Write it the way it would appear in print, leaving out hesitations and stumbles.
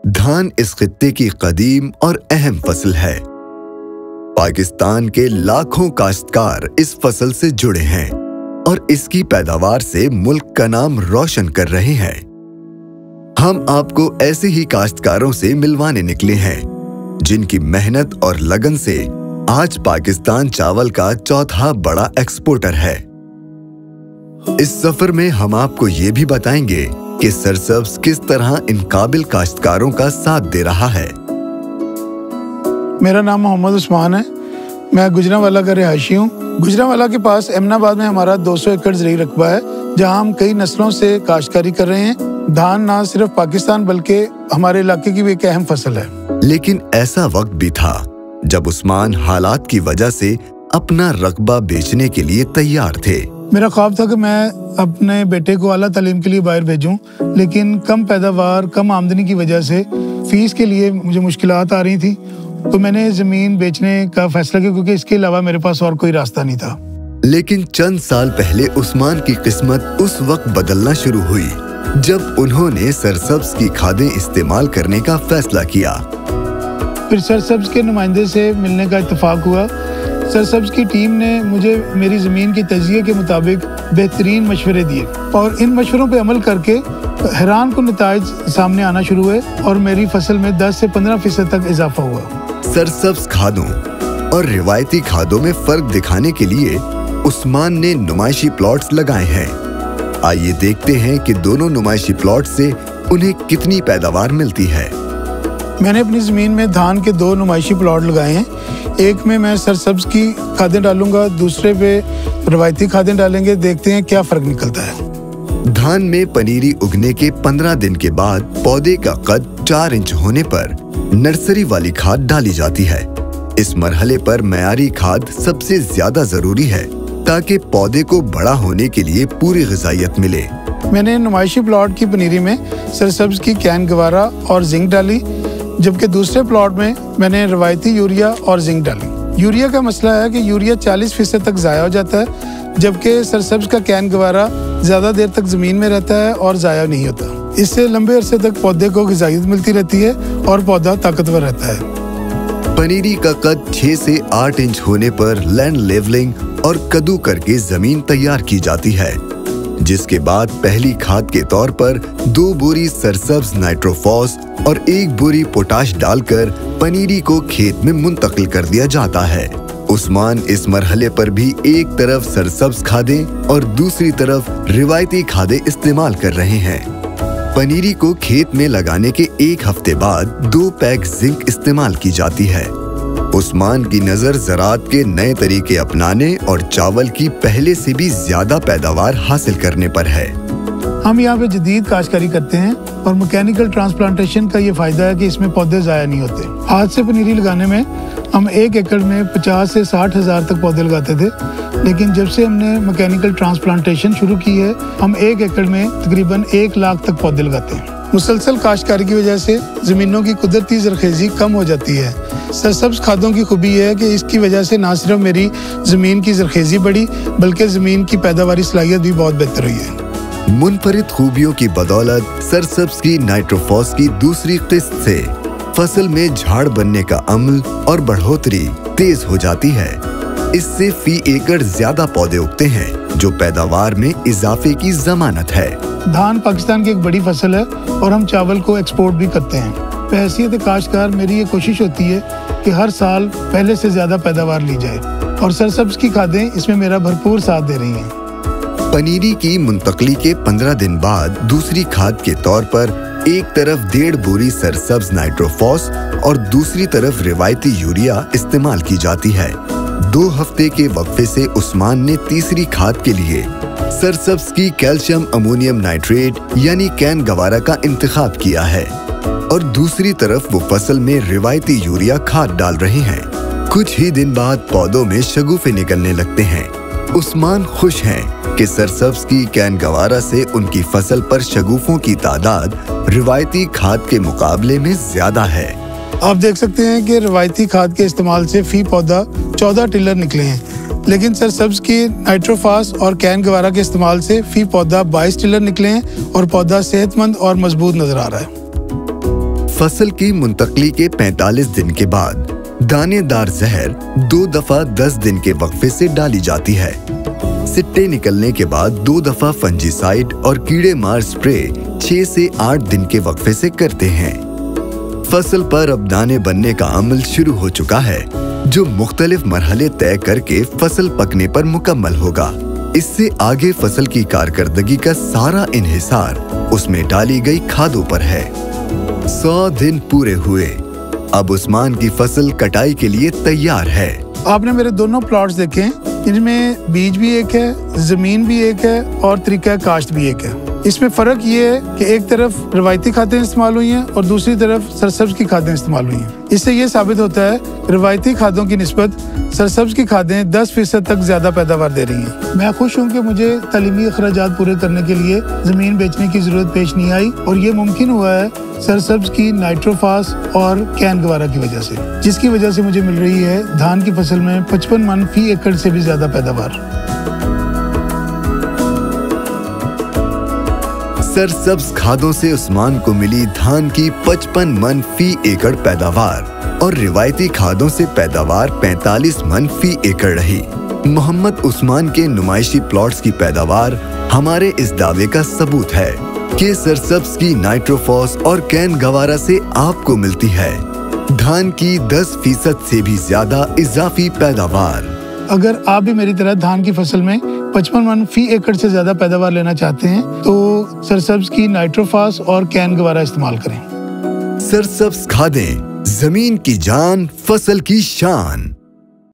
धान इस खित्ते की कदीम और अहम फसल है। पाकिस्तान के लाखों काश्तकार इस फसल से जुड़े हैं और इसकी पैदावार से मुल्क का नाम रोशन कर रहे हैं। हम आपको ऐसे ही काश्तकारों से मिलवाने निकले हैं जिनकी मेहनत और लगन से आज पाकिस्तान चावल का चौथा बड़ा एक्सपोर्टर है। इस सफर में हम आपको ये भी बताएंगे कि सरसब्ज किस तरह इन काबिल काश्तकारों का साथ दे रहा है। मेरा नाम मोहम्मद उस्मान है। मैं गुजरांवाला का रिहायशी हूँ। गुजरांवाला के पास एमनाबाद में हमारा 200 एकड़ ज़राई रकबा है, जहाँ हम कई नस्लों से काश्तकारी कर रहे हैं। धान ना सिर्फ पाकिस्तान बल्कि हमारे इलाके की भी एक अहम फसल है। लेकिन ऐसा वक्त भी था जब उस्मान हालात की वजह से अपना रकबा बेचने के लिए तैयार थे। मेरा ख्वाब था कि मैं अपने बेटे को आला तालीम के लिए बाहर भेजूं, लेकिन कम पैदावार, कम आमदनी की वजह से फीस के लिए मुझे मुश्किलात आ रही थी। तो मैंने ज़मीन बेचने का फैसला किया, क्योंकि इसके अलावा मेरे पास और कोई रास्ता नहीं था। लेकिन चंद साल पहले उस्मान की किस्मत उस वक्त बदलना शुरू हुई जब उन्होंने सरसब्ज की खादें इस्तेमाल करने का फैसला किया। फिर सरसब्ज के नुमाइंदे से मिलने का इत्तेफाक हुआ। सरसब्ज की टीम ने मुझे मेरी ज़मीन की तजिए के मुताबिक बेहतरीन मशवरे दिए और इन मशवरों पर अमल करके हैरान कुन नताइज सामने आना शुरू हुए और मेरी फसल में 10 से 15% तक इजाफा हुआ। सरसब्ज खादों और रिवायती खादों में फर्क दिखाने के लिए उस्मान ने नुमाइशी प्लॉट्स लगाए हैं। आइए देखते हैं कि दोनों नुमाइशी प्लॉट से उन्हें कितनी पैदावार मिलती है। मैंने अपनी ज़मीन में धान के 2 नुमाइशी प्लॉट लगाए हैं। एक में मैं सरसब्ज की खादें डालूंगा, दूसरे पे रवायती खादें डालेंगे। देखते हैं क्या फ़र्क निकलता है। धान में पनीरी उगने के 15 दिन के बाद पौधे का कद 4 इंच होने पर नर्सरी वाली खाद डाली जाती है। इस मरहले पर मयारी खाद सबसे ज्यादा जरूरी है ताकि पौधे को बड़ा होने के लिए पूरी ग़िज़ाइयत मिले। मैंने नुमाइशी प्लॉट की पनीरी में सरसब्ज की कैन गवारा और जिंक डाली, जबकि दूसरे प्लॉट में मैंने रवायती यूरिया और जिंक डाली। यूरिया का मसला है कि यूरिया 40% तक ज़ाया हो जाता है, जबकि सरसब्ज का कैन गवारा ज़्यादा देर तक ज़मीन में रहता है और ज़ाया नहीं होता। इससे लंबे अरसे तक पौधे को ग़िज़ाइयत मिलती रहती है और पौधा ताकतवर रहता है। पनीरी का कद 6 से 8 इंच होने पर लैंड लेवलिंग और कद्दू करके जमीन तैयार की जाती है, जिसके बाद पहली खाद के तौर पर 2 बोरी सरसब्ज नाइट्रोफॉस और 1 बोरी पोटाश डालकर पनीरी को खेत में मुंतकिल कर दिया जाता है। उस्मान इस मरहले पर भी एक तरफ सरसब्ज खादें और दूसरी तरफ रिवायती खादें इस्तेमाल कर रहे हैं। पनीरी को खेत में लगाने के 1 हफ्ते बाद 2 पैक जिंक इस्तेमाल की जाती है। उस्मान की नजर ज़राअत के नए तरीके अपनाने और चावल की पहले से भी ज्यादा पैदावार हासिल करने पर है। हम यहाँ पे जदीद काश्तकारी करते हैं और मैकेनिकल ट्रांसप्लांटेशन का ये फायदा है कि इसमें पौधे ज़ाया नहीं होते। हाथ से पनीरी लगाने में हम 1 एकड़ में 50 से 60 हज़ार तक पौधे लगाते थे, लेकिन जब से हमने मैकेनिकल ट्रांसप्लांटेशन शुरू की है, हम 1 एकड़ में तकरीबन 1 लाख तक पौधे लगाते हैं। मुसलसल काश्तकारी की वजह से ज़मीनों की कुदरती ज़रखेज़ी कम हो जाती है। सरसब्ज खादों की खूबी है कि इसकी वजह से न सिर्फ मेरी ज़मीन की ज़रखेज़ी बढ़ी, बल्कि ज़मीन की पैदावारी सलाहियत भी बहुत बेहतर हुई है। मुनफरिद खूबियों की बदौलत सरसब्ज की नाइट्रोफॉस की दूसरी किस्त से फसल में झाड़ बनने का अमल और बढ़ोतरी तेज हो जाती है। इससे फी एकड़ ज्यादा पौधे उगते हैं, जो पैदावार में इजाफे की जमानत है। धान पाकिस्तान की एक बड़ी फसल है और हम चावल को एक्सपोर्ट भी करते हैं। बहैसियत काश्तकार मेरी ये कोशिश होती है कि हर साल पहले से ज्यादा पैदावार ली जाए, और सरसब्ज की खादें इसमें मेरा भरपूर साथ दे रही हैं। पनीरी की मुंतकली के 15 दिन बाद दूसरी खाद के तौर पर एक तरफ 1.5 बोरी सरसब्ज नाइट्रोफॉस और दूसरी तरफ रिवायती यूरिया इस्तेमाल की जाती है। 2 हफ्ते के वक्फे से उस्मान ने तीसरी खाद के लिए सरसब्ज की कैल्शियम अमोनियम नाइट्रेट यानी कैन गवारा का इंतखाब किया है, और दूसरी तरफ वो फसल में रिवायती यूरिया खाद डाल रहे हैं। कुछ ही दिन बाद पौधों में शगुफे निकलने लगते हैं। उस्मान खुश हैं कि सरसब्ज की कैन गवारा से उनकी फसल पर शगुफों की तादाद रिवायती खाद के मुकाबले में ज्यादा है। आप देख सकते हैं कि रिवायती खाद के इस्तेमाल से फी पौधा 14 टिलर निकले हैं, लेकिन सरसब्ज की नाइट्रोफॉस और कैन गवारा के इस्तेमाल से फी पौधा 22 टिलर निकले हैं और पौधा सेहतमंद और मजबूत नजर आ रहा है। फसल की मुंतकली के 45 दिन के बाद दानेदार जहर 2 दफा 10 दिन के वक्फे से डाली जाती है। सिट्टे निकलने के बाद 2 दफा फंजीसाइड और कीड़े मार स्प्रे 6 से 8 दिन के वक्फे से करते हैं। फसल पर अब दाने बनने का अमल शुरू हो चुका है, जो मुख्तलिफ मरहले तय करके फसल पकने पर मुकम्मल होगा। इससे आगे फसल की कारकर्दगी का सारा इन्हिसार उसमें डाली गई खादों पर है। 100 दिन पूरे हुए, अब उस्मान की फसल कटाई के लिए तैयार है। आपने मेरे दोनों प्लॉट्स देखे, इनमें बीज भी एक है, जमीन भी एक है और तरीका काश्त भी एक है। इसमें फर्क ये है कि एक तरफ रवायती खादें इस्तेमाल हुई हैं और दूसरी तरफ सरसब्ज की खादें इस्तेमाल हुई हैं। इससे ये साबित होता है रवायती खादों की निस्बत सरसब्ज की खादें 10% तक ज्यादा पैदावार दे रही हैं। मैं खुश हूँ कि मुझे तालीमी अखराजात पूरे करने के लिए जमीन बेचने की जरूरत पेश नहीं आई और ये मुमकिन हुआ है सरसब्ज की नाइट्रोफास और कैन गवारा की वजह से, जिसकी वजह से मुझे मिल रही है धान की फसल में 55 मन फी एकड़ से भी ज्यादा पैदावार। सरसब्ज खादों से उस्मान को मिली धान की 55 मन फी एकड़ पैदावार और रिवायती खादों से पैदावार 45 मन फी एकड़ रही। मोहम्मद उस्मान के नुमाइशी प्लॉट्स की पैदावार हमारे इस दावे का सबूत है कि सरसब्ज की नाइट्रोफॉस और कैन गवारा से आपको मिलती है धान की 10% से भी ज्यादा इजाफी पैदावार। अगर आप भी मेरी तरह धान की फसल में 55 मन फी एकड़ से ज्यादा पैदावार लेना चाहते हैं तो सरसब्ज की नाइट्रोफास और कैन गवारा इस्तेमाल करें। सरसब्ज खादें, जमीन की जान, फसल की शान।